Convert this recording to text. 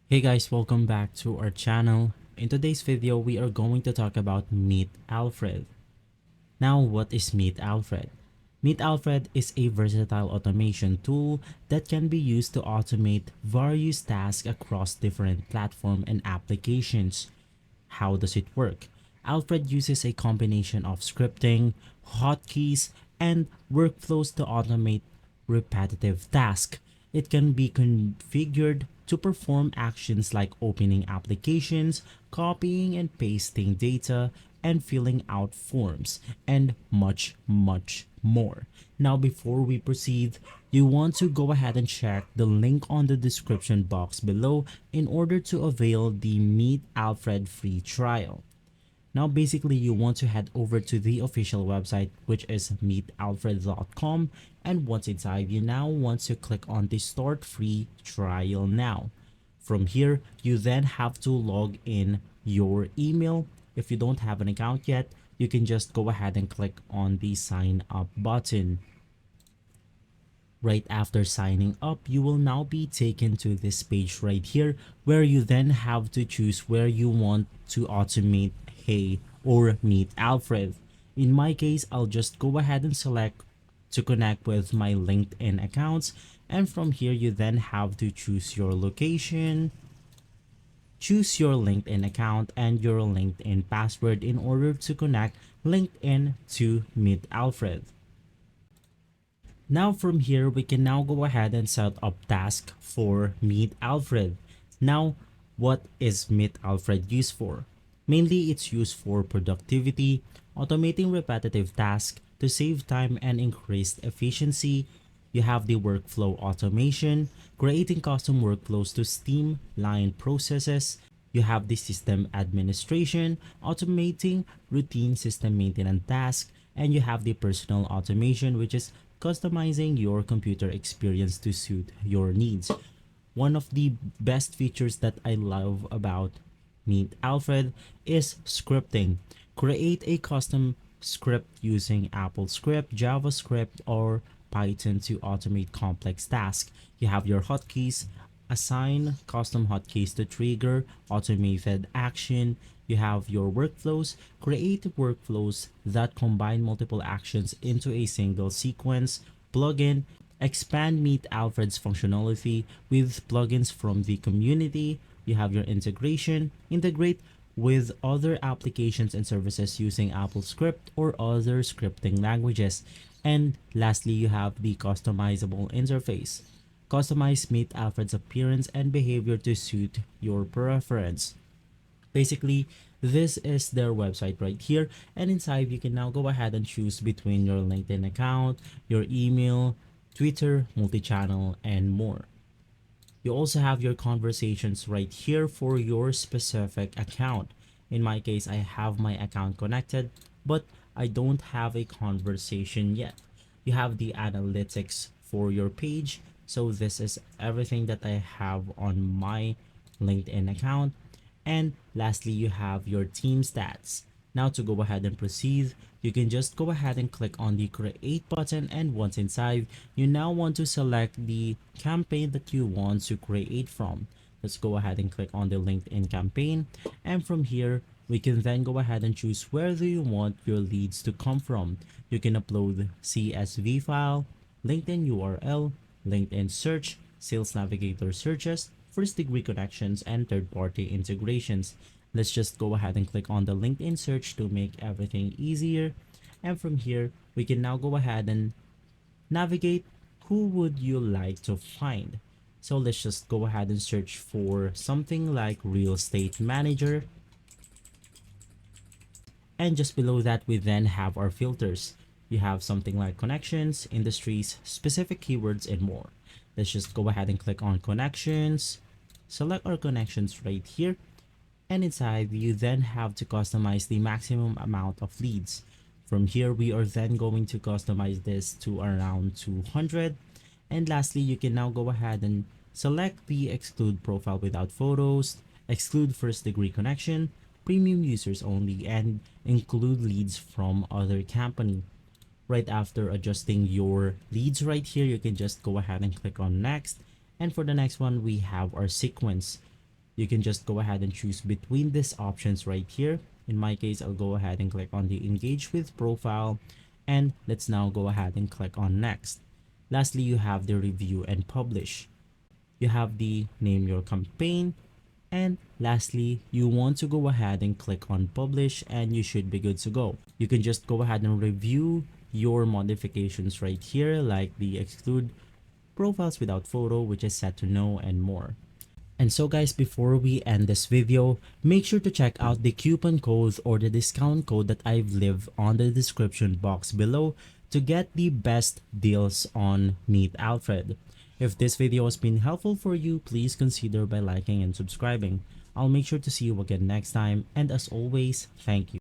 Hey guys, welcome back to our channel. In today's video, we are going to talk about Meet Alfred. Now, what is Meet Alfred? Meet Alfred is a versatile automation tool that can be used to automate various tasks across different platforms and applications. How does it work? Alfred uses a combination of scripting, hotkeys, and workflows to automate repetitive tasks. It can be configured to perform actions like opening applications, copying and pasting data, and filling out forms, and much more. Now, before we proceed, you want to go ahead and check the link on the description box below in order to avail the Meet Alfred free trial. Now, basically, you want to head over to the official website, which is meetalfred.com. And once inside, you now want to click on the Start Free Trial Now. From here, you then have to log in your email. If you don't have an account yet, you can just go ahead and click on the Sign Up button. Right after signing up, you will now be taken to this page right here where you then have to choose where you want to automate Hey or Meet Alfred. In my case, I'll just go ahead and select to connect with my LinkedIn accounts, and from here you then have to choose your location, choose your LinkedIn account and your LinkedIn password in order to connect LinkedIn to Meet Alfred. Now from here, we can now go ahead and set up task for Meet Alfred. Now, what is Meet Alfred used for? Mainly, it's used for productivity, automating repetitive tasks to save time and increase efficiency. You have the workflow automation, creating custom workflows to streamline processes. You have the system administration, automating routine system maintenance tasks, and you have the personal automation, which is customizing your computer experience to suit your needs. One of the best features that I love about Meet Alfred is scripting. Create a custom script using Apple Script, JavaScript, or Python to automate complex tasks. You have your hotkeys, assign custom hotkeys to trigger automated action. You have your workflows, create workflows that combine multiple actions into a single sequence, plugin, expand Meet Alfred's functionality with plugins from the community. You have your integration, integrate with other applications and services using Apple Script or other scripting languages. And lastly, you have the customizable interface. Customize Meet Alfred's appearance and behavior to suit your preference. Basically, this is their website right here, and inside you can now go ahead and choose between your LinkedIn account, your email, Twitter, multi-channel, and more. You also have your conversations right here for your specific account. In my case, I have my account connected, but I don't have a conversation yet. You have the analytics for your page. So this is everything that I have on my LinkedIn account. And lastly, you have your team stats. Now to go ahead and proceed, you can just go ahead and click on the create button, and once inside, you now want to select the campaign that you want to create from. Let's go ahead and click on the LinkedIn campaign, and from here, we can then go ahead and choose where do you want your leads to come from. You can upload CSV file, LinkedIn URL, LinkedIn search, sales navigator searches, first degree connections, and third party integrations. Let's just go ahead and click on the LinkedIn search to make everything easier. And from here, we can now go ahead and navigate who would you like to find. So let's just go ahead and search for something like real estate manager. And just below that, we then have our filters. You have something like connections, industries, specific keywords, and more. Let's just go ahead and click on connections. Select our connections right here. And inside, you then have to customize the maximum amount of leads. From here, we are then going to customize this to around 200. And lastly, you can now go ahead and select the exclude profile without photos, exclude first degree connection, premium users only, and include leads from other company. Right after adjusting your leads right here, you can just go ahead and click on next. And for the next one, we have our sequence. You can just go ahead and choose between these options right here. In my case, I'll go ahead and click on the engage with profile, and let's now go ahead and click on next. Lastly, you have the review and publish. You have the name your campaign, and lastly, you want to go ahead and click on publish, and you should be good to go. You can just go ahead and review your modifications right here, like the exclude profiles without photo, which is set to no, and more. And so guys, before we end this video, make sure to check out the coupon code or the discount code that I've left on the description box below to get the best deals on Meet Alfred. If this video has been helpful for you, please consider by liking and subscribing. I'll make sure to see you again next time, and as always, thank you.